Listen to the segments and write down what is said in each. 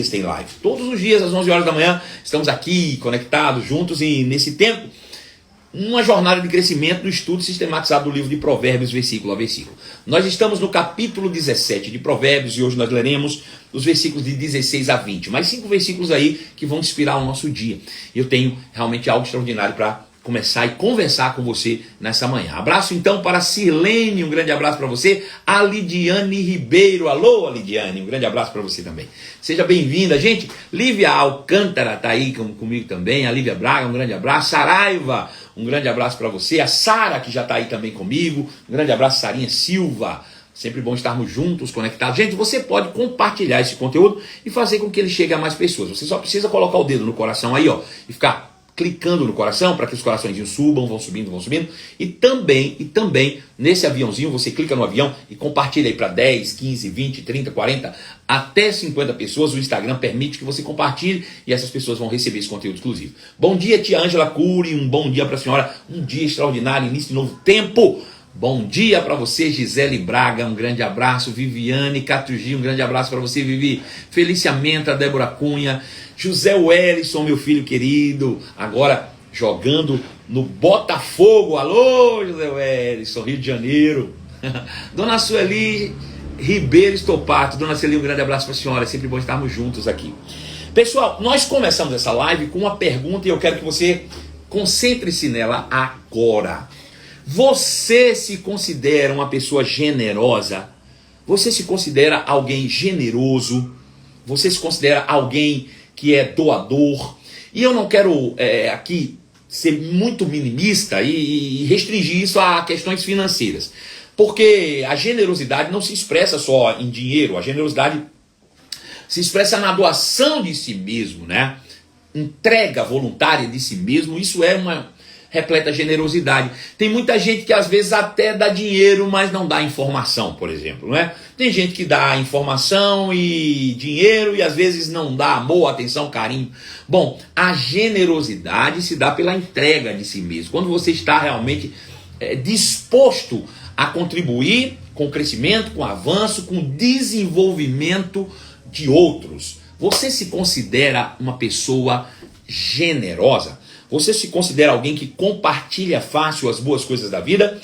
dias tem live. Todos os dias, às 11 horas da manhã, estamos aqui, conectados, juntos, e nesse tempo, uma jornada de crescimento do estudo sistematizado do livro de Provérbios, versículo a versículo. Nós estamos no capítulo 17 de Provérbios, e hoje nós leremos os versículos de 16 a 20. Mais 5 versículos aí que vão inspirar o nosso dia. Eu tenho realmente algo extraordinário para começar e conversar com você nessa manhã. Abraço então para Sirlene, um grande abraço para você. A Lidiane Ribeiro, alô Lidiane, um grande abraço para você também. Seja bem-vinda, gente. Lívia Alcântara está aí comigo também. A Lívia Braga, um grande abraço. Saraiva, um grande abraço para você. A Sara, que já está aí também comigo. Um grande abraço, Sarinha Silva. Sempre bom estarmos juntos, conectados. Gente, você pode compartilhar esse conteúdo e fazer com que ele chegue a mais pessoas. Você só precisa colocar o dedo no coração aí, ó, e ficar clicando no coração para que os coraçõezinhos subam, vão subindo. E também, nesse aviãozinho, você clica no avião e compartilha aí para 10, 15, 20, 30, 40, até 50 pessoas. O Instagram permite que você compartilhe e essas pessoas vão receber esse conteúdo exclusivo. Bom dia, tia Ângela Cury, um bom dia para a senhora, um dia extraordinário, início de novo tempo. Bom dia para você, Gisele Braga, um grande abraço. Viviane Catugi, um grande abraço para você, Vivi. Felícia Menta, Débora Cunha. José Wellison, meu filho querido, agora jogando no Botafogo. Alô, José Wellison, Rio de Janeiro. Dona Sueli Ribeiro Estopato. Dona Sueli, um grande abraço para a senhora. É sempre bom estarmos juntos aqui. Pessoal, nós começamos essa live com uma pergunta e eu quero que você concentre-se nela agora. Você se considera uma pessoa generosa? Você se considera alguém generoso? Você se considera alguém que é doador? E eu não quero aqui ser muito minimista e restringir isso a questões financeiras. Porque a generosidade não se expressa só em dinheiro. A generosidade se expressa na doação de si mesmo, né? Entrega voluntária de si mesmo. Isso é uma repleta generosidade. Tem muita gente que às vezes até dá dinheiro, mas não dá informação, por exemplo, não é? Tem gente que dá informação e dinheiro e às vezes não dá amor, atenção, carinho. Bom, a generosidade se dá pela entrega de si mesmo. Quando você está realmente disposto a contribuir com o crescimento, com o avanço, com o desenvolvimento de outros. Você se considera uma pessoa generosa? Você se considera alguém que compartilha fácil as boas coisas da vida?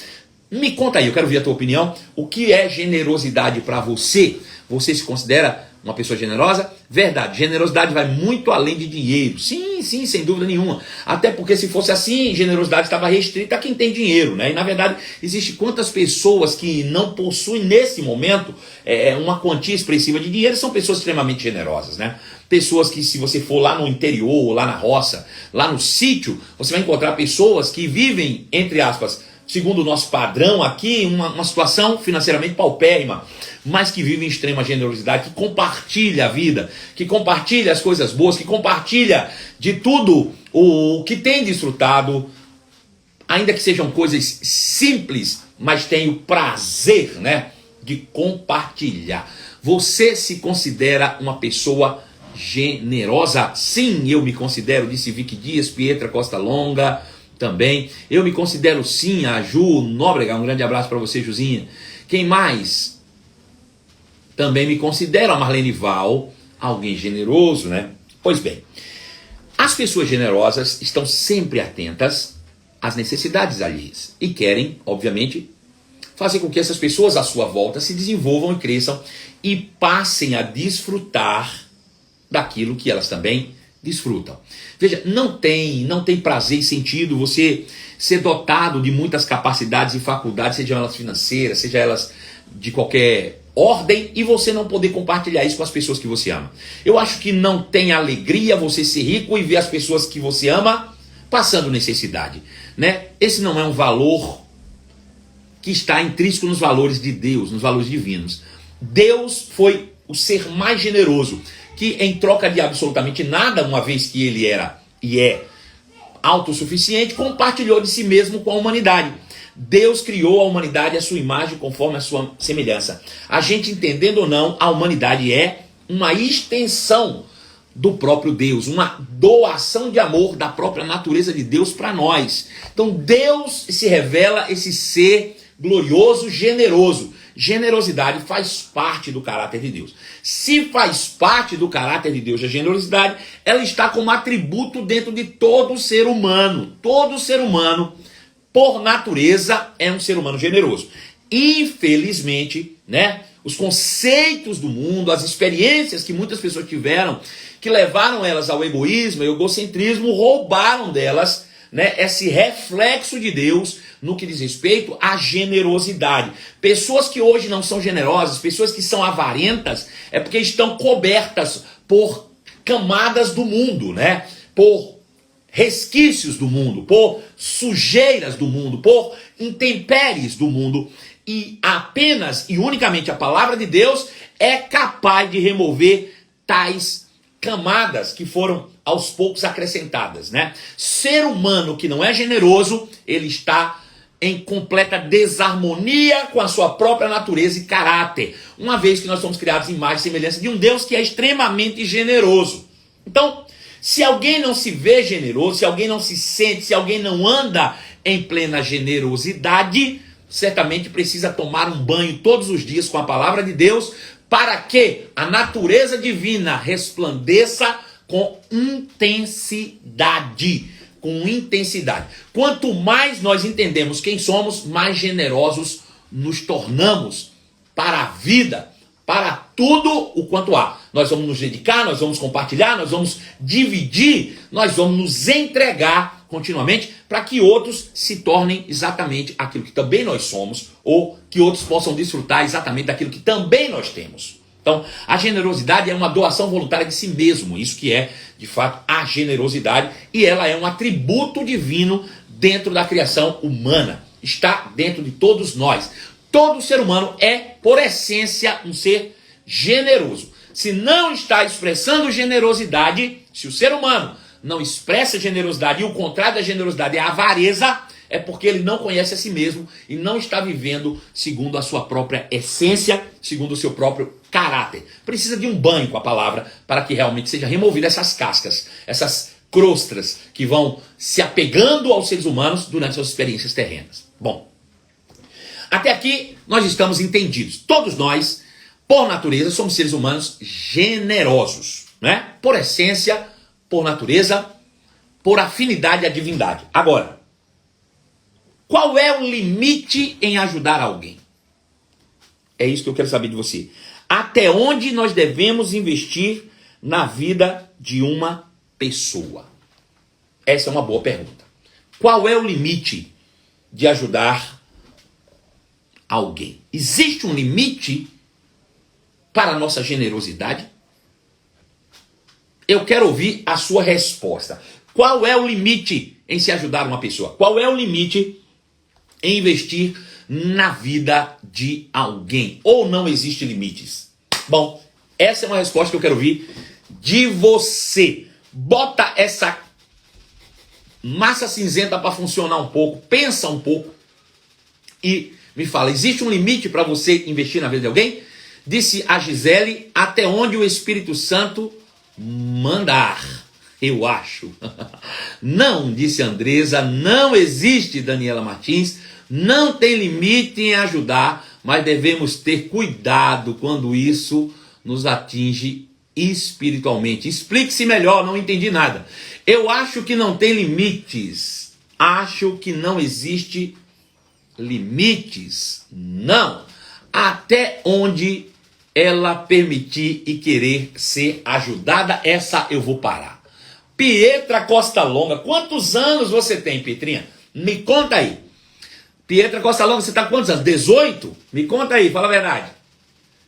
Me conta aí, eu quero ver a tua opinião. O que é generosidade para você? Você se considera uma pessoa generosa? Verdade, generosidade vai muito além de dinheiro. Sim, sem dúvida nenhuma. Até porque se fosse assim, generosidade estava restrita a quem tem dinheiro, né? E na verdade, existe quantas pessoas que não possuem nesse momento uma quantia expressiva de dinheiro, são pessoas extremamente generosas, né? Pessoas que, se você for lá no interior, lá na roça, lá no sítio, você vai encontrar pessoas que vivem, entre aspas, segundo o nosso padrão aqui, uma situação financeiramente paupérrima, mas que vive em extrema generosidade, que compartilha a vida, que compartilha as coisas boas, que compartilha de tudo o que tem desfrutado, ainda que sejam coisas simples, mas tem o prazer, né, de compartilhar. Você se considera uma pessoa generosa? Sim, eu me considero, disse Vicky Dias, Pietra Costa Longa também. Eu me considero sim, a Ju Nóbrega, um grande abraço para você, Juzinha. Quem mais? Também me considero a Marlene Val, alguém generoso, né? Pois bem, as pessoas generosas estão sempre atentas às necessidades alheias e querem, obviamente, fazer com que essas pessoas à sua volta se desenvolvam e cresçam e passem a desfrutar daquilo que elas também desfrutam. Veja, não tem prazer e sentido você ser dotado de muitas capacidades e faculdades, sejam elas financeiras, sejam elas de qualquer ordem, e você não poder compartilhar isso com as pessoas que você ama. Eu acho que não tem alegria você ser rico e ver as pessoas que você ama passando necessidade, né? Esse não é um valor que está intrínseco nos valores de Deus, nos valores divinos. Deus foi o ser mais generoso, que em troca de absolutamente nada, uma vez que ele era e é autossuficiente, compartilhou de si mesmo com a humanidade. Deus criou a humanidade à sua imagem, conforme a sua semelhança. A gente, entendendo ou não, a humanidade é uma extensão do próprio Deus, uma doação de amor da própria natureza de Deus para nós. Então Deus se revela esse ser glorioso, generoso. generosidade faz parte do caráter de Deus. Se faz parte do caráter de Deus a generosidade, ela está como atributo dentro de todo ser humano. Todo ser humano, por natureza, é um ser humano generoso. Infelizmente, né, os conceitos do mundo, as experiências que muitas pessoas tiveram, que levaram elas ao egoísmo e ao egocentrismo, roubaram delas, né, esse reflexo de Deus no que diz respeito à generosidade. Pessoas que hoje não são generosas, pessoas que são avarentas, é porque estão cobertas por camadas do mundo, né? Por resquícios do mundo, por sujeiras do mundo, por intempéries do mundo. E apenas e unicamente a palavra de Deus é capaz de remover tais camadas que foram aos poucos acrescentadas, né? Ser humano que não é generoso, ele está em completa desarmonia com a sua própria natureza e caráter, uma vez que nós somos criados em imagem e semelhança de um Deus que é extremamente generoso. Então, se alguém não se vê generoso, se alguém não se sente, se alguém não anda em plena generosidade, certamente precisa tomar um banho todos os dias com a palavra de Deus, para que a natureza divina resplandeça com intensidade. Com intensidade. Quanto mais nós entendemos quem somos, mais generosos nos tornamos para a vida, para tudo o quanto há. Nós vamos nos dedicar, nós vamos compartilhar, nós vamos dividir, nós vamos nos entregar continuamente para que outros se tornem exatamente aquilo que também nós somos, ou que outros possam desfrutar exatamente daquilo que também nós temos. Então, a generosidade é uma doação voluntária de si mesmo, isso que é, de fato, a generosidade, e ela é um atributo divino dentro da criação humana, está dentro de todos nós. Todo ser humano é, por essência, um ser generoso. Se não está expressando generosidade, se o ser humano não expressa generosidade, e o contrário da generosidade é a avareza, é porque ele não conhece a si mesmo e não está vivendo segundo a sua própria essência, segundo o seu próprio caráter. Precisa de um banho com a palavra para que realmente seja removida essas cascas, essas crostras que vão se apegando aos seres humanos durante suas experiências terrenas. Bom, até aqui nós estamos entendidos. Todos nós, por natureza, somos seres humanos generosos, né? Por essência, por natureza, por afinidade à divindade. Agora, qual é o limite em ajudar alguém? É isso que eu quero saber de você. Até onde nós devemos investir na vida de uma pessoa? Essa é uma boa pergunta. Qual é o limite de ajudar alguém? Existe um limite para a nossa generosidade? Eu quero ouvir a sua resposta. Qual é o limite em se ajudar uma pessoa? Qual é o limite em investir na vida de alguém? Ou não existe limites? Bom, essa é uma resposta que eu quero ouvir de você. Bota essa massa cinzenta para funcionar um pouco, pensa um pouco e me fala, existe um limite para você investir na vida de alguém? Disse a Gisele, até onde o Espírito Santo mandar, eu acho. Não, disse a Andresa, não existe, Daniela Martins, não tem limite em ajudar, mas devemos ter cuidado quando isso nos atinge espiritualmente. Explique-se melhor, não entendi nada. Eu acho que não tem limites, acho que não existe limites, não. Até onde ela permitir e querer ser ajudada, essa eu vou parar. Pietra Costa Longa, quantos anos você tem, Pietrinha? Me conta aí. Pietra Costa Longa, você está com quantos anos? 18? Me conta aí, fala a verdade.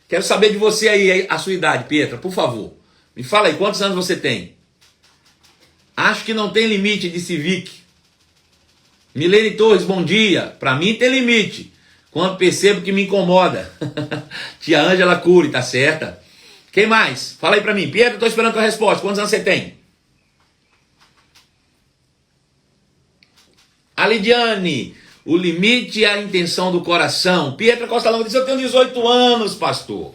Quero saber de você aí, a sua idade, Pietra, por favor. Me fala aí, quantos anos você tem? Acho que não tem limite, disse Vic. Milene Torres, bom dia. Para mim tem limite, quando percebo que me incomoda. Tia Ângela Cury, tá certa. Quem mais? Fala aí para mim. Pietra, estou esperando a tua resposta. Quantos anos você tem? A Lidiane, o limite é a intenção do coração. Pietra Costa Longa diz, eu tenho 18 anos, pastor.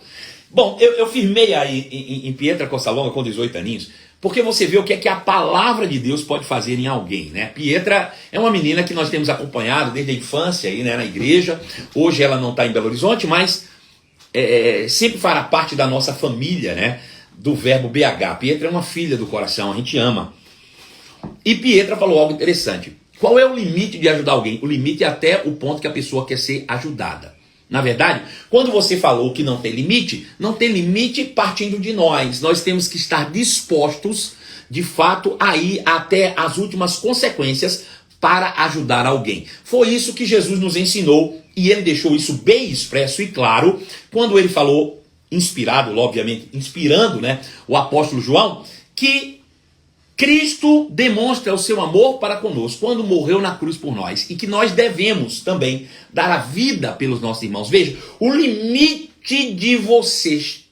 Bom, eu firmei aí em Pietra Costa Longa com 18 aninhos, Porque você vê o que é que a palavra de Deus pode fazer em alguém, né? Pietra é uma menina que nós temos acompanhado desde a infância aí, né, na igreja. Hoje ela não está em Belo Horizonte, mas sempre fará parte da nossa família, né? Do verbo BH. Pietra é uma filha do coração, a gente ama. E Pietra falou algo interessante. Qual é o limite de ajudar alguém? O limite é até o ponto que a pessoa quer ser ajudada. Na verdade, quando você falou que não tem limite partindo de nós. Nós temos que estar dispostos, de fato, a ir até as últimas consequências para ajudar alguém. Foi isso que Jesus nos ensinou e ele deixou isso bem expresso e claro quando ele falou, inspirado, obviamente, inspirando, né, o apóstolo João, que Cristo demonstra o seu amor para conosco quando morreu na cruz por nós e que nós devemos também dar a vida pelos nossos irmãos. Veja, o limite de vocês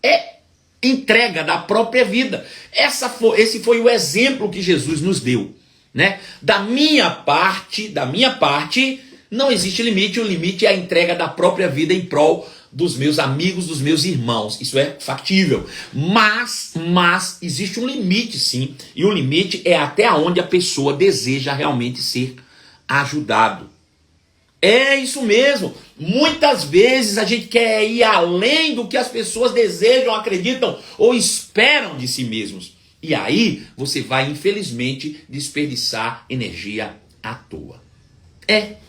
é entrega da própria vida. Esse foi o exemplo que Jesus nos deu, né? Da minha parte, não existe limite. O limite é a entrega da própria vida em prol dos meus amigos, dos meus irmãos. Isso é factível. Mas existe um limite, sim. E o limite é até onde a pessoa deseja realmente ser ajudado. É isso mesmo. Muitas vezes a gente quer ir além do que as pessoas desejam, acreditam ou esperam de si mesmos. E aí você vai, infelizmente, desperdiçar energia à toa.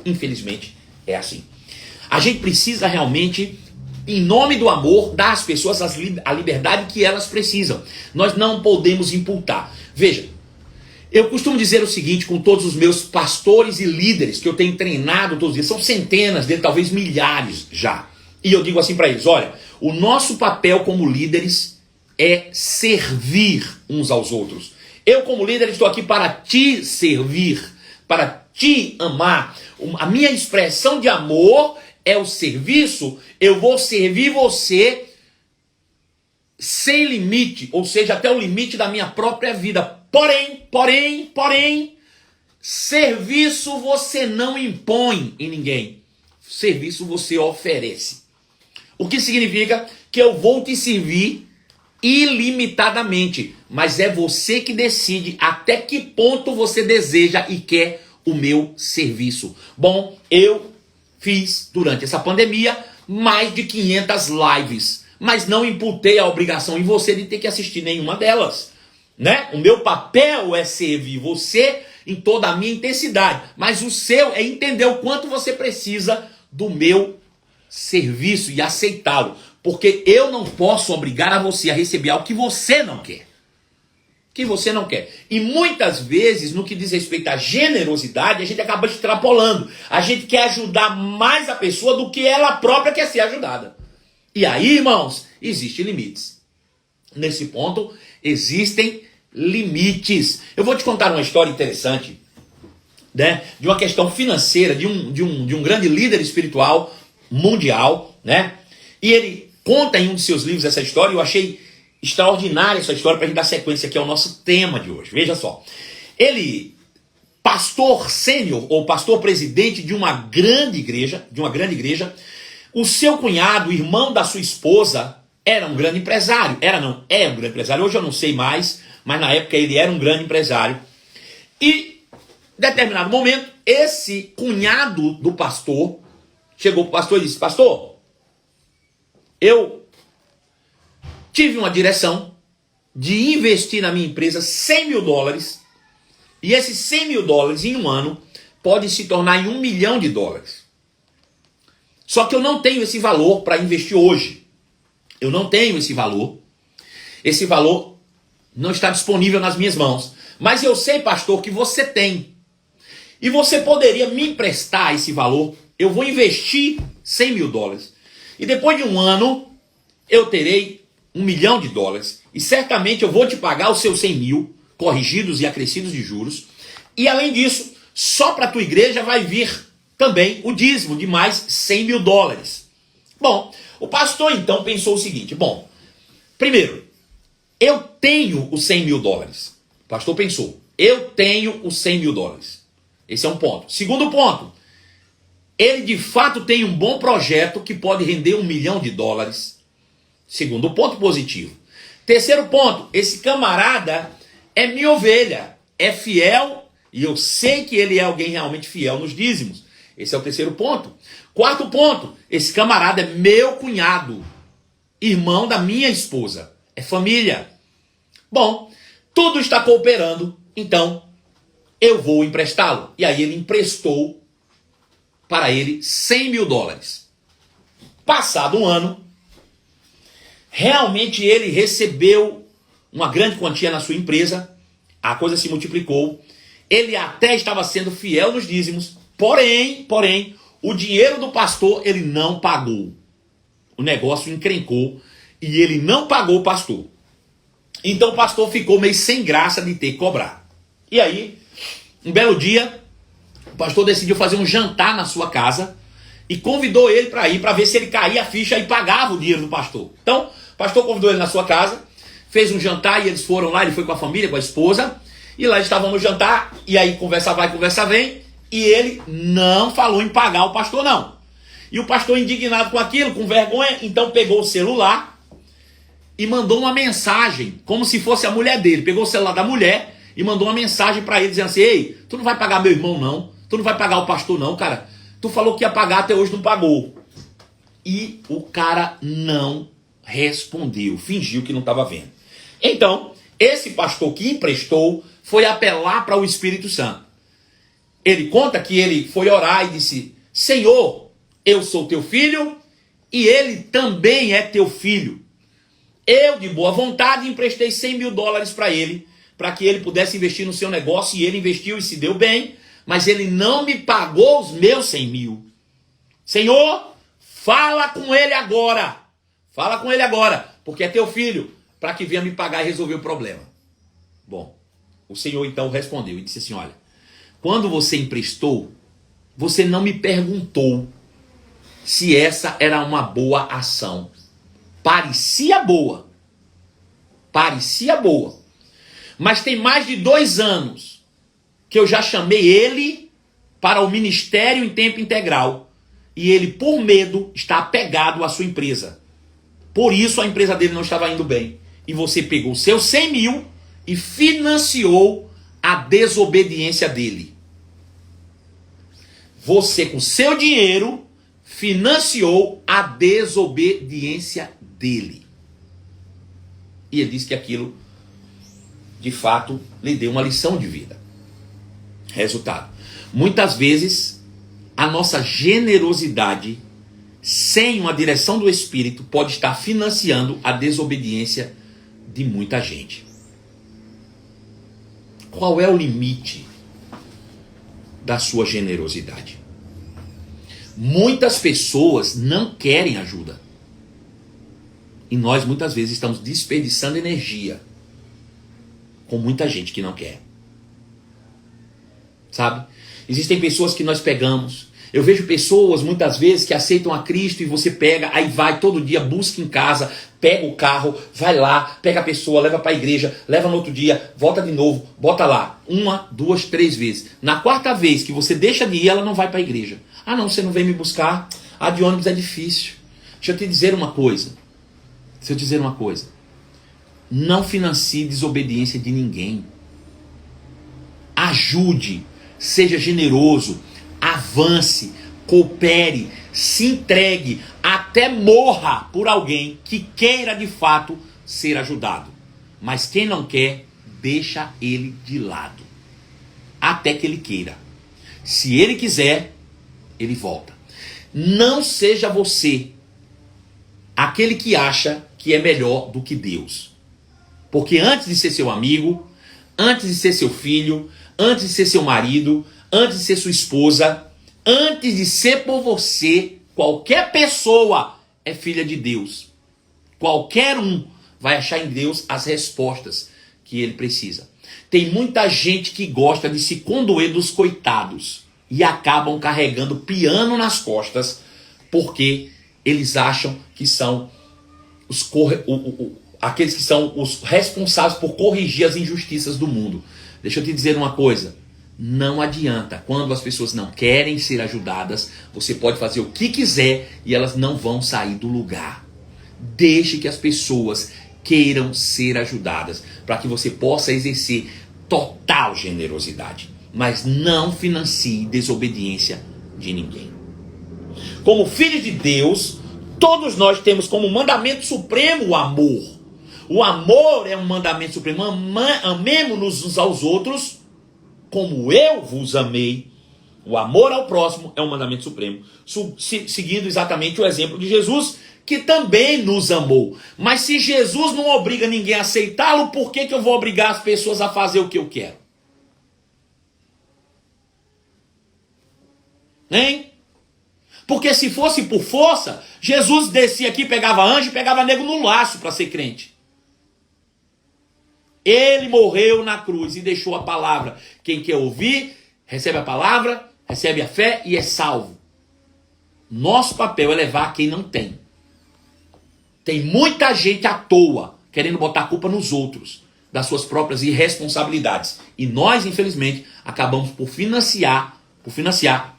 Infelizmente, é assim. A gente precisa realmente, em nome do amor, dar às pessoas a liberdade que elas precisam. Nós não podemos imputar. Veja, eu costumo dizer o seguinte com todos os meus pastores e líderes que eu tenho treinado todos os dias, são centenas deles, talvez milhares já. E eu digo assim para eles, olha, o nosso papel como líderes é servir uns aos outros. Eu como líder estou aqui para te servir, para te amar. A minha expressão de amor é o serviço. Eu vou servir você sem limite, ou seja, até o limite da minha própria vida. Porém, serviço você não impõe em ninguém. Serviço você oferece. O que significa que eu vou te servir ilimitadamente, mas é você que decide até que ponto você deseja e quer o meu serviço. Bom, eu fiz durante essa pandemia mais de 500 lives, mas não imputei a obrigação em você de ter que assistir nenhuma delas, né? O meu papel é servir você em toda a minha intensidade, mas o seu é entender o quanto você precisa do meu serviço e aceitá-lo, porque eu não posso obrigar a você a receber algo que você não quer. E muitas vezes, no que diz respeito à generosidade, a gente acaba extrapolando. A gente quer ajudar mais a pessoa do que ela própria quer ser ajudada. E aí, irmãos, existem limites. Nesse ponto, existem limites. Eu vou te contar uma história interessante, né, de uma questão financeira, de um grande líder espiritual mundial, né? E ele conta em um de seus livros essa história, e eu achei extraordinária essa história para a gente dar sequência aqui ao nosso tema de hoje. Veja só. Ele, pastor sênior ou pastor presidente de uma grande igreja, o seu cunhado, o irmão da sua esposa, era um grande empresário. É um grande empresário. Hoje eu não sei mais, mas na época ele era um grande empresário. E, em determinado momento, esse cunhado do pastor chegou para o pastor e disse: pastor, eu tive uma direção de investir na minha empresa $100 mil, e esses $100 mil em um ano pode se tornar em $1 milhão. Só que eu não tenho esse valor para investir hoje. Eu não tenho esse valor. Esse valor não está disponível nas minhas mãos. Mas eu sei, pastor, que você tem. E você poderia me emprestar esse valor. Eu vou investir $100 mil. E depois de um ano, eu terei $1 milhão. E certamente eu vou te pagar os seus 100 mil, corrigidos e acrescidos de juros. E além disso, só para a tua igreja vai vir também o dízimo de mais $100 mil. Bom, o pastor então pensou o seguinte: bom, primeiro, eu tenho os $100 mil. O pastor pensou, eu tenho os $100 mil. Esse é um ponto. Segundo ponto, ele de fato tem um bom projeto que pode render $1 milhão. Segundo ponto positivo. Terceiro ponto, esse camarada é minha ovelha, é fiel e eu sei que ele é alguém realmente fiel nos dízimos. Esse é o terceiro ponto. Quarto ponto, esse camarada é meu cunhado, irmão da minha esposa, é família. Bom, tudo está cooperando, então eu vou emprestá-lo. E aí ele emprestou para ele $100 mil. Passado um ano, realmente ele recebeu uma grande quantia na sua empresa, a coisa se multiplicou, ele até estava sendo fiel nos dízimos, porém, o dinheiro do pastor ele não pagou. O negócio encrencou e ele não pagou o pastor. Então o pastor ficou meio sem graça de ter que cobrar. E aí, um belo dia, o pastor decidiu fazer um jantar na sua casa e convidou ele para ir, para ver se ele caía a ficha e pagava o dinheiro do pastor. Então, o pastor convidou ele na sua casa, fez um jantar e eles foram lá, ele foi com a família, com a esposa, e lá eles estavam no jantar, e aí conversa vai, conversa vem, e ele não falou em pagar o pastor não. E o pastor indignado com aquilo, com vergonha, então pegou o celular e mandou uma mensagem, como se fosse a mulher dele. Pegou o celular da mulher e mandou uma mensagem para ele, dizendo assim: ei, tu não vai pagar meu irmão não, tu não vai pagar o pastor não, cara. Tu falou que ia pagar, até hoje não pagou. E o cara não respondeu, fingiu que não estava vendo. Então, esse pastor que emprestou foi apelar para o Espírito Santo. Ele conta que ele foi orar e disse: Senhor, eu sou teu filho e ele também é teu filho. Eu, de boa vontade, emprestei $100 mil para ele, para que ele pudesse investir no seu negócio, e ele investiu e se deu bem, mas ele não me pagou os meus 100 mil. Senhor, fala com ele agora. Fala com ele agora, porque é teu filho, para que venha me pagar e resolver o problema. Bom, o Senhor então respondeu e disse assim: olha, quando você emprestou, você não me perguntou se essa era uma boa ação. Parecia boa, mas tem mais de 2 anos que eu já chamei ele para o ministério em tempo integral, e ele, por medo, está apegado à sua empresa. Por isso a empresa dele não estava indo bem. E você pegou seus 100 mil e financiou a desobediência dele. Você, com seu dinheiro, financiou a desobediência dele. E ele disse que aquilo, de fato, lhe deu uma lição de vida. Resultado: muitas vezes, a nossa generosidade, sem uma direção do Espírito, pode estar financiando a desobediência de muita gente. Qual é o limite da sua generosidade? Muitas pessoas não querem ajuda. E nós muitas vezes estamos desperdiçando energia com muita gente que não quer. Sabe? Existem pessoas que nós pegamos. Eu vejo pessoas muitas vezes que aceitam a Cristo e você pega, aí vai todo dia, busca em casa, pega o carro, vai lá, pega a pessoa, leva para a igreja, leva no outro dia, volta de novo, bota lá 1, 2, 3 vezes. Na 4ª vez que você deixa de ir, ela não vai para a igreja. Ah não, você não vem me buscar, a de ônibus é difícil. Deixa eu te dizer uma coisa. Não financie desobediência de ninguém. Ajude, seja generoso, avance, coopere, se entregue, até morra por alguém que queira de fato ser ajudado. Mas quem não quer, deixa ele de lado, até que ele queira. Se ele quiser, ele volta. Não seja você aquele que acha que é melhor do que Deus. Porque antes de ser seu amigo, antes de ser seu filho, antes de ser seu marido, antes de ser sua esposa, antes de ser por você, qualquer pessoa é filha de Deus. Qualquer um vai achar em Deus as respostas que ele precisa. Tem muita gente que gosta de se condoer dos coitados e acabam carregando piano nas costas porque eles acham que são aqueles que são os responsáveis por corrigir as injustiças do mundo. Deixa eu te dizer uma coisa. Não adianta. Quando as pessoas não querem ser ajudadas, você pode fazer o que quiser e elas não vão sair do lugar. Deixe que as pessoas queiram ser ajudadas, para que você possa exercer total generosidade. Mas não financie desobediência de ninguém. Como filhos de Deus, todos nós temos como mandamento supremo o amor. O amor é um mandamento supremo. Amemo-nos uns aos outros como eu vos amei. O amor ao próximo é um mandamento supremo. Seguindo exatamente o exemplo de Jesus, que também nos amou. Mas se Jesus não obriga ninguém a aceitá-lo, por que eu vou obrigar as pessoas a fazer o que eu quero? Hein? Porque se fosse por força, Jesus descia aqui, pegava anjo e pegava nego no laço para ser crente. Ele morreu na cruz e deixou a palavra. Quem quer ouvir, recebe a palavra, recebe a fé e é salvo. Nosso papel é levar quem não tem. Tem muita gente à toa, querendo botar a culpa nos outros, das suas próprias irresponsabilidades. E nós, infelizmente, acabamos por financiar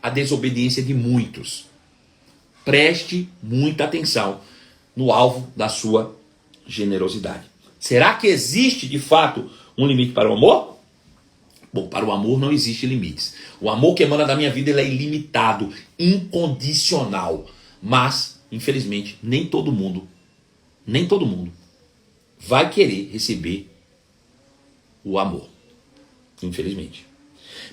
a desobediência de muitos. Preste muita atenção no alvo da sua generosidade. Será que existe, de fato, um limite para o amor? Bom, para o amor não existe limites. O amor que emana da minha vida ele é ilimitado, incondicional. Mas, infelizmente, nem todo mundo vai querer receber o amor. Infelizmente.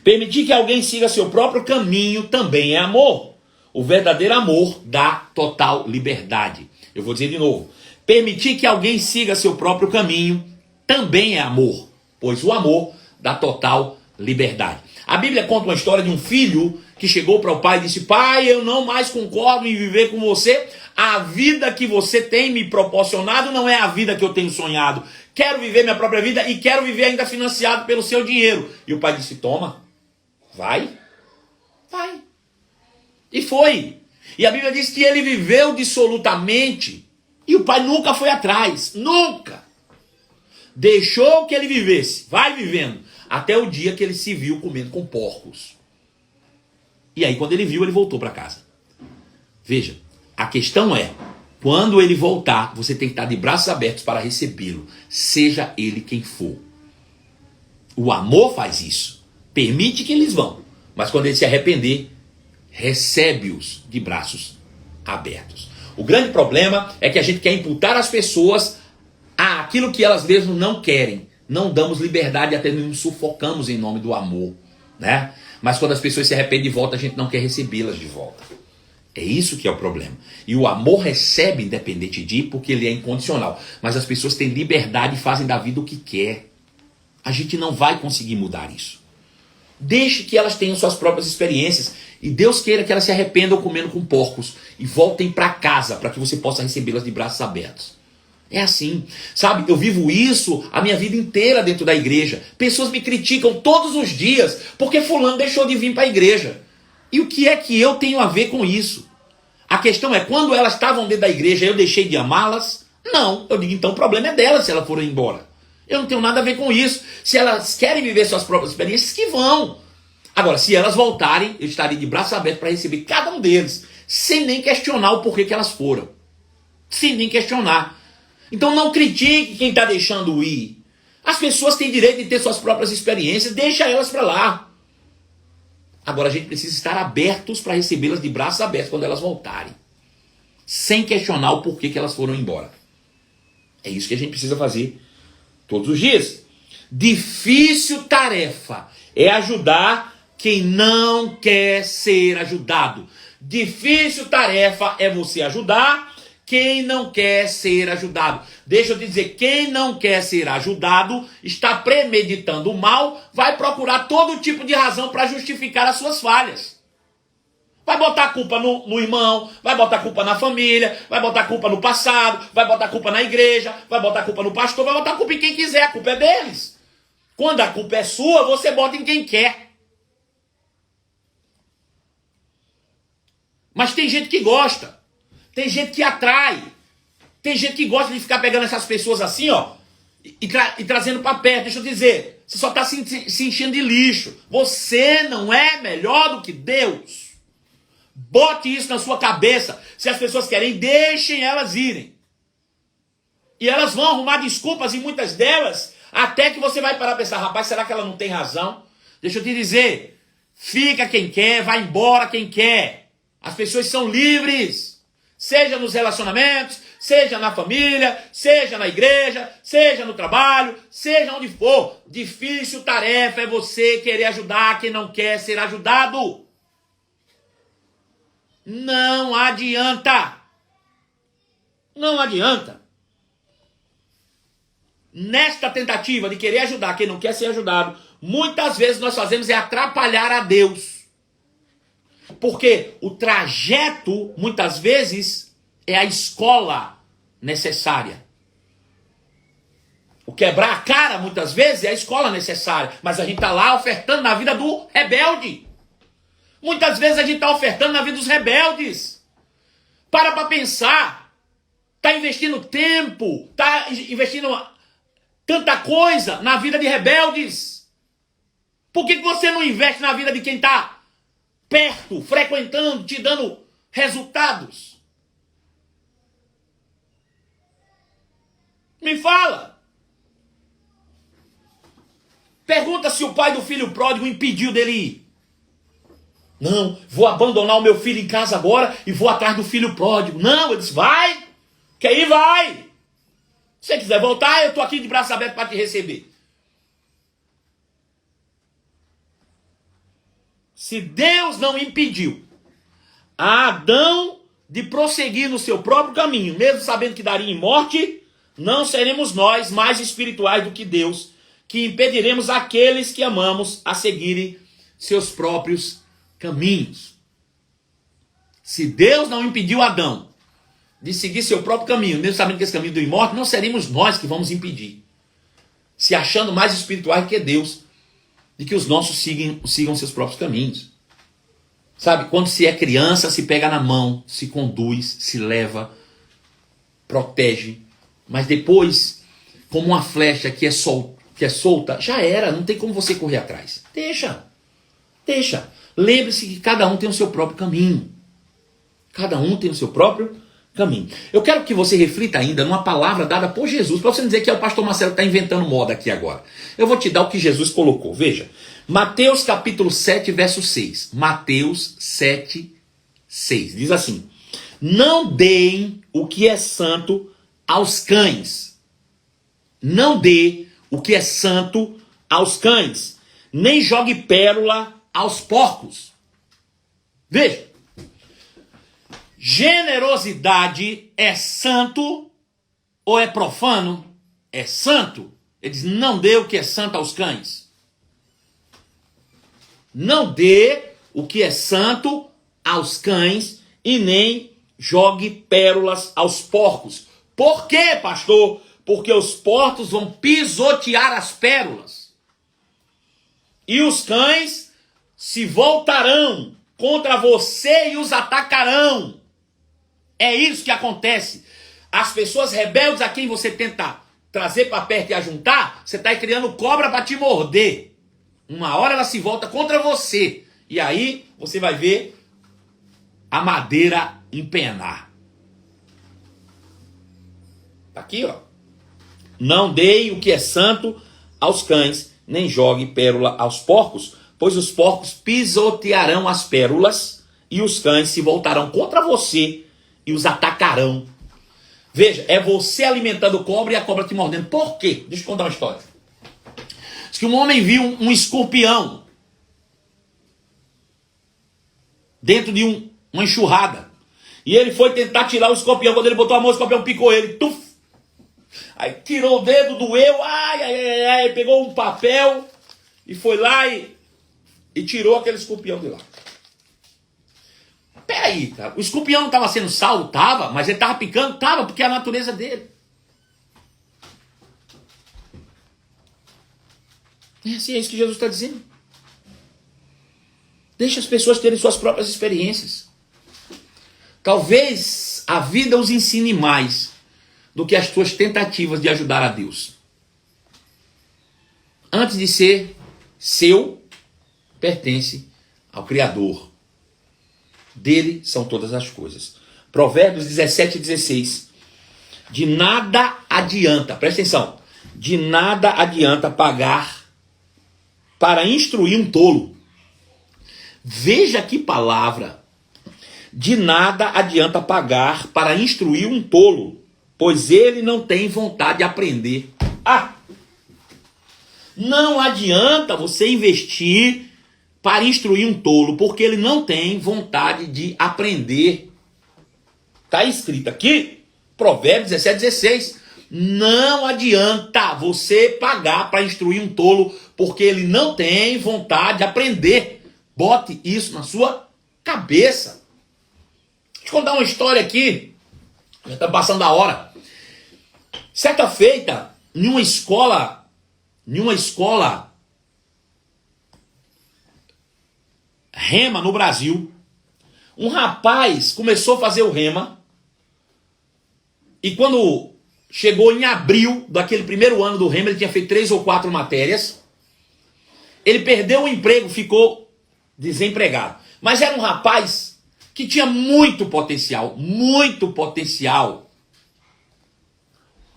Permitir que alguém siga seu próprio caminho também é amor. O verdadeiro amor dá total liberdade. Eu vou dizer de novo. Permitir que alguém siga seu próprio caminho também é amor, pois o amor dá total liberdade. A Bíblia conta uma história de um filho que chegou para o pai e disse: pai, eu não mais concordo em viver com você. A vida que você tem me proporcionado não é a vida que eu tenho sonhado. Quero viver minha própria vida e quero viver ainda financiado pelo seu dinheiro. E o pai disse: toma, vai. E foi. E a Bíblia diz que ele viveu dissolutamente. E o pai nunca foi atrás. Nunca. Deixou que ele vivesse. Vai vivendo. Até o dia que ele se viu comendo com porcos. E aí quando ele viu, ele voltou para casa. Veja, a questão é, quando ele voltar, você tem que estar de braços abertos para recebê-lo. Seja ele quem for. O amor faz isso. Permite que eles vão. Mas quando ele se arrepender, recebe-os de braços abertos. O grande problema é que a gente quer imputar às pessoas aquilo que elas mesmas não querem. Não damos liberdade, até nos sufocamos em nome do amor, né? Mas quando as pessoas se arrependem de volta, a gente não quer recebê-las de volta. É isso que é o problema. E o amor recebe independente de, porque ele é incondicional. Mas as pessoas têm liberdade e fazem da vida o que quer. A gente não vai conseguir mudar isso. Deixe que elas tenham suas próprias experiências. E Deus queira que elas se arrependam comendo com porcos. E voltem para casa, para que você possa recebê-las de braços abertos. É assim. Sabe, eu vivo isso a minha vida inteira dentro da igreja. Pessoas me criticam todos os dias, porque fulano deixou de vir para a igreja. E o que é que eu tenho a ver com isso? A questão é, quando elas estavam dentro da igreja, eu deixei de amá-las? Não. Eu digo, então o problema é delas se elas forem embora. Eu não tenho nada a ver com isso. Se elas querem viver suas próprias experiências, que vão. Agora, se elas voltarem, eu estarei de braços abertos para receber cada um deles, sem nem questionar o porquê que elas foram. Sem nem questionar. Então não critique quem está deixando ir. As pessoas têm direito de ter suas próprias experiências, deixa elas para lá. Agora a gente precisa estar abertos para recebê-las de braços abertos quando elas voltarem. Sem questionar o porquê que elas foram embora. É isso que a gente precisa fazer todos os dias. Difícil tarefa é ajudar quem não quer ser ajudado. Difícil tarefa é você ajudar quem não quer ser ajudado. Deixa eu te dizer, quem não quer ser ajudado está premeditando o mal, vai procurar todo tipo de razão para justificar as suas falhas. Vai botar a culpa no irmão, vai botar a culpa na família, vai botar a culpa no passado, vai botar a culpa na igreja, vai botar a culpa no pastor, vai botar a culpa em quem quiser, a culpa é deles. Quando a culpa é sua, você bota em quem quer. Mas tem gente que gosta, tem gente que atrai, tem gente que gosta de ficar pegando essas pessoas assim, ó, e trazendo para perto. Deixa eu dizer, você só está se enchendo de lixo. Você não é melhor do que Deus. Bote isso na sua cabeça. Se as pessoas querem, deixem elas irem. E elas vão arrumar desculpas e muitas delas, até que você vai parar a pensar, rapaz, será que ela não tem razão? Deixa eu te dizer, fica quem quer, vai embora quem quer. As pessoas são livres, seja nos relacionamentos, seja na família, seja na igreja, seja no trabalho, seja onde for. Difícil tarefa é você querer ajudar quem não quer ser ajudado. Não adianta. Não adianta. Nesta tentativa de querer ajudar quem não quer ser ajudado, muitas vezes nós fazemos é atrapalhar a Deus. Porque o trajeto, muitas vezes, é a escola necessária. O quebrar a cara, muitas vezes, é a escola necessária. Mas a gente está lá ofertando na vida do rebelde. Muitas vezes a gente está ofertando na vida dos rebeldes. Para pensar. Está investindo tempo, está investindo tanta coisa na vida de rebeldes. Por que você não investe na vida de quem está perto, frequentando, te dando resultados? Me fala. Pergunta se o pai do filho pródigo impediu dele ir. Não, vou abandonar o meu filho em casa agora e vou atrás do filho pródigo. Não, ele disse, vai. Quer ir, vai. Se você quiser voltar, eu estou aqui de braços abertos para te receber. Se Deus não impediu a Adão de prosseguir no seu próprio caminho, mesmo sabendo que daria em morte, não seremos nós mais espirituais do que Deus, que impediremos aqueles que amamos a seguirem seus próprios caminhos. Se Deus não impediu Adão de seguir seu próprio caminho, mesmo sabendo que esse caminho deu em morte, não seremos nós que vamos impedir, se achando mais espirituais que Deus, de que os nossos sigam seus próprios caminhos. Sabe, quando se é criança, se pega na mão, se conduz, se leva, protege, mas depois, como uma flecha que é solta, já era, não tem como você correr atrás. Deixa. Lembre-se que cada um tem o seu próprio caminho. Cada um tem o seu próprio caminho. Eu quero que você reflita ainda numa palavra dada por Jesus, para você não dizer que é o pastor Marcelo que está inventando moda aqui agora. Eu vou te dar o que Jesus colocou. Veja, Mateus capítulo 7, verso 6. Mateus 7, 6. Diz assim: não deem o que é santo aos cães. Não dê o que é santo aos cães. Nem jogue pérola aos porcos. Veja. Generosidade é santo ou é profano? É santo. Ele diz, não dê o que é santo aos cães. Não dê o que é santo aos cães e nem jogue pérolas aos porcos. Por quê, pastor? Porque os porcos vão pisotear as pérolas. E os cães se voltarão contra você e os atacarão. É isso que acontece. As pessoas rebeldes a quem você tenta trazer para perto e ajuntar, você está criando cobra para te morder. Uma hora ela se volta contra você. E aí você vai ver a madeira empenar. Tá aqui, ó. Não deem o que é santo aos cães, nem jogue pérola aos porcos, pois os porcos pisotearão as pérolas e os cães se voltarão contra você e os atacarão. Veja, é você alimentando cobra e a cobra te mordendo. Por quê? Deixa eu contar uma história. Diz que um homem viu um escorpião dentro de uma enxurrada. E ele foi tentar tirar o escorpião. Quando ele botou a mão, o escorpião picou ele. Tuf! Aí tirou o dedo, doeu. Ai, pegou um papel e foi lá e tirou aquele escorpião de lá. Peraí, cara, o escorpião não estava sendo salvo? Tava, mas ele estava picando? Tava, porque é a natureza dele. É assim, é isso que Jesus está dizendo. Deixa as pessoas terem suas próprias experiências. Talvez a vida os ensine mais do que as tuas tentativas de ajudar a Deus. Antes de ser seu, pertence ao Criador. Dele são todas as coisas. Provérbios 17, 16. De nada adianta, presta atenção, de nada adianta pagar para instruir um tolo. Veja que palavra. De nada adianta pagar para instruir um tolo, pois ele não tem vontade de aprender. Não adianta você investir para instruir um tolo, porque ele não tem vontade de aprender. Está escrito aqui, Provérbios 17:16. Não adianta você pagar para instruir um tolo, porque ele não tem vontade de aprender. Bote isso na sua cabeça. Deixa eu contar uma história aqui. Já está passando a hora. Certa feita, em uma escola rema no Brasil, um rapaz começou a fazer o rema, e quando chegou em abril daquele primeiro ano do rema, ele tinha feito 3 ou 4 matérias, ele perdeu o emprego, ficou desempregado. Mas era um rapaz que tinha muito potencial, muito potencial.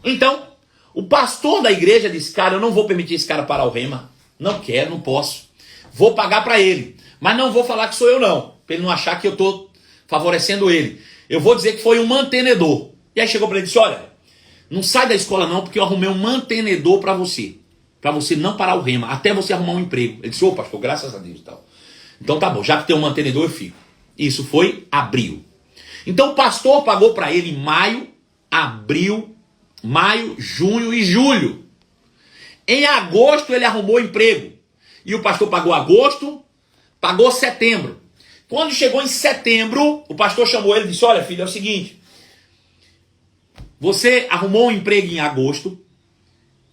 Então, o pastor da igreja disse: cara, eu não vou permitir esse cara parar o rema, não quero, não posso, vou pagar para ele, mas não vou falar que sou eu não, para ele não achar que eu estou favorecendo ele. Eu vou dizer que foi um mantenedor. E aí chegou para ele e disse: olha, não sai da escola não, porque eu arrumei um mantenedor para você não parar o rema, até você arrumar um emprego. Ele disse: ô pastor, graças a Deus e tal. Então tá bom, já que tem um mantenedor eu fico. Isso foi abril. Então o pastor pagou para ele em maio, junho e julho. Em agosto ele arrumou emprego. E o pastor pagou agosto, pagou setembro. Quando chegou em setembro, o pastor chamou ele e disse: olha filho, é o seguinte, você arrumou um emprego em agosto,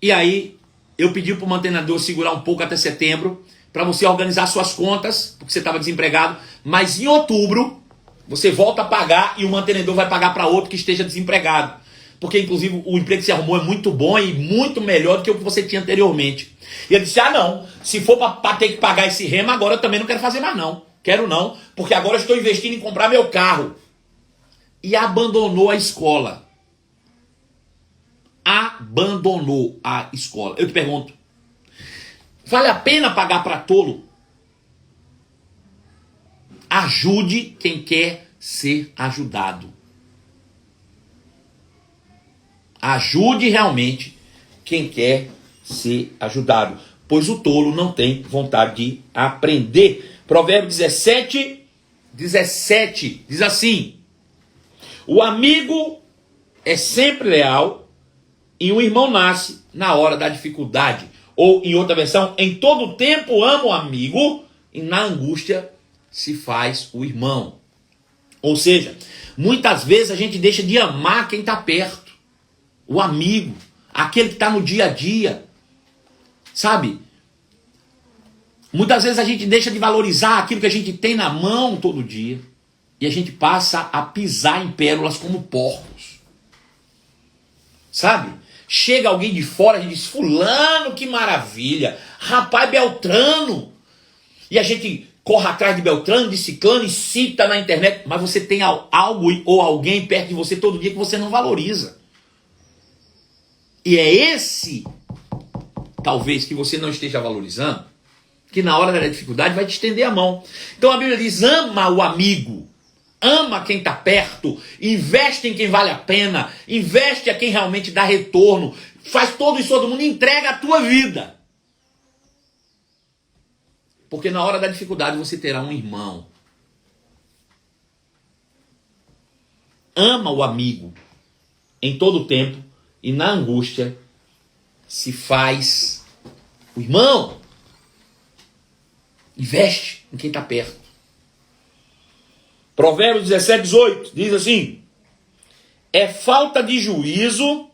e aí eu pedi para o mantenedor segurar um pouco até setembro, para você organizar suas contas, porque você estava desempregado, mas em outubro você volta a pagar e o mantenedor vai pagar para outro que esteja desempregado. Porque inclusive o emprego que você arrumou é muito bom e muito melhor do que o que você tinha anteriormente. E ele disse: ah não, se for para ter que pagar esse rema, agora eu também não quero fazer mais não. Quero não, porque agora eu estou investindo em comprar meu carro. E abandonou a escola. Abandonou a escola. Eu te pergunto, vale a pena pagar para tolo? Ajude quem quer ser ajudado. Ajude realmente quem quer ser ajudado, pois o tolo não tem vontade de aprender. Provérbios 17 diz assim: o amigo é sempre leal e o irmão nasce na hora da dificuldade. Ou em outra versão, em todo tempo ama o amigo e na angústia se faz o irmão. Ou seja, muitas vezes a gente deixa de amar quem está perto. O amigo, aquele que está no dia a dia, sabe? Muitas vezes a gente deixa de valorizar aquilo que a gente tem na mão todo dia, e a gente passa a pisar em pérolas como porcos, sabe? Chega alguém de fora, a gente diz: fulano, que maravilha, rapaz, Beltrano, e a gente corre atrás de Beltrano, de Ciclano e cita na internet, mas você tem algo ou alguém perto de você todo dia que você não valoriza. E é esse, talvez, que você não esteja valorizando, que na hora da dificuldade vai te estender a mão. Então a Bíblia diz: ama o amigo, ama quem está perto, investe em quem vale a pena, investe a quem realmente dá retorno, faz todo isso, todo mundo, entrega a tua vida. Porque na hora da dificuldade você terá um irmão. Ama o amigo em todo o tempo, e na angústia se faz o irmão. Investe em quem está perto. Provérbios 17:18 diz assim: é falta de juízo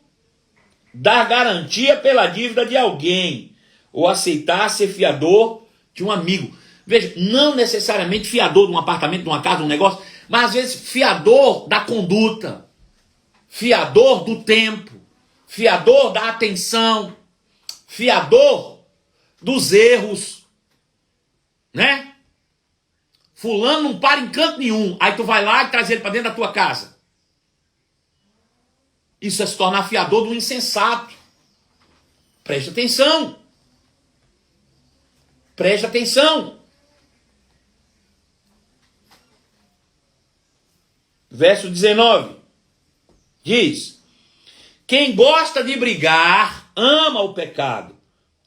dar garantia pela dívida de alguém, ou aceitar ser fiador de um amigo. Veja, não necessariamente fiador de um apartamento, de uma casa, de um negócio, mas às vezes fiador da conduta, fiador do tempo, fiador da atenção, fiador dos erros, né? Fulano não para em canto nenhum, aí tu vai lá e traz ele para dentro da tua casa. Isso é se tornar fiador do insensato. Preste atenção. Preste atenção. Verso 19. Diz: quem gosta de brigar, ama o pecado.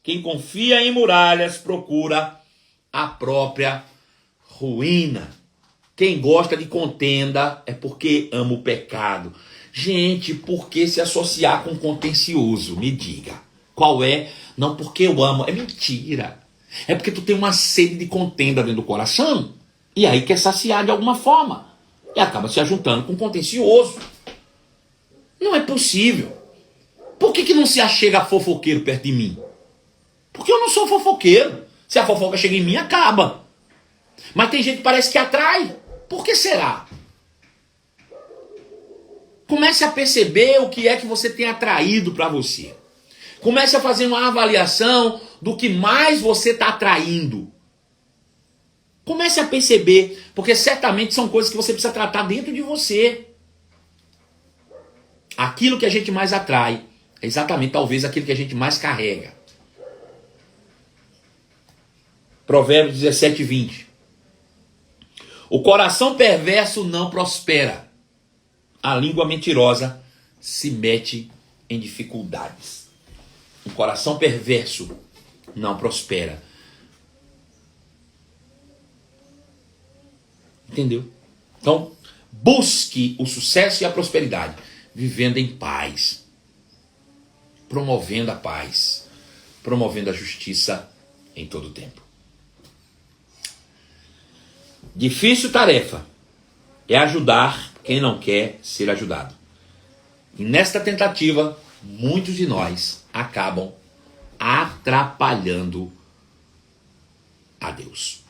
Quem confia em muralhas, procura a própria ruína. Quem gosta de contenda é porque ama o pecado. Gente, por que se associar com contencioso? Me diga. Qual é? Não porque eu amo. É mentira. É porque tu tem uma sede de contenda dentro do coração. E aí quer saciar de alguma forma. E acaba se ajuntando com contencioso. Não é possível. Por que não se achega fofoqueiro perto de mim? Porque eu não sou fofoqueiro. Se a fofoca chega em mim, acaba. Mas tem gente que parece que atrai. Por que será? Comece a perceber o que é que você tem atraído para você. Comece a fazer uma avaliação do que mais você está atraindo. Comece a perceber, porque certamente são coisas que você precisa tratar dentro de você. Aquilo que a gente mais atrai é exatamente talvez aquilo que a gente mais carrega. Provérbios 17, 20. O coração perverso não prospera. A língua mentirosa se mete em dificuldades. Um coração perverso não prospera. Entendeu? Então, busque o sucesso e a prosperidade, vivendo em paz, promovendo a paz, promovendo a justiça em todo o tempo. Difícil tarefa é ajudar quem não quer ser ajudado. E nesta tentativa, muitos de nós acabam atrapalhando a Deus.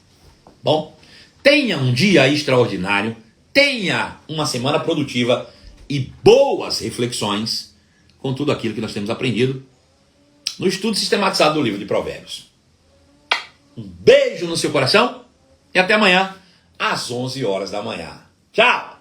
Bom, tenha um dia extraordinário, tenha uma semana produtiva e boas reflexões com tudo aquilo que nós temos aprendido no estudo sistematizado do livro de Provérbios. Um beijo no seu coração e até amanhã às 11 horas da manhã. Tchau!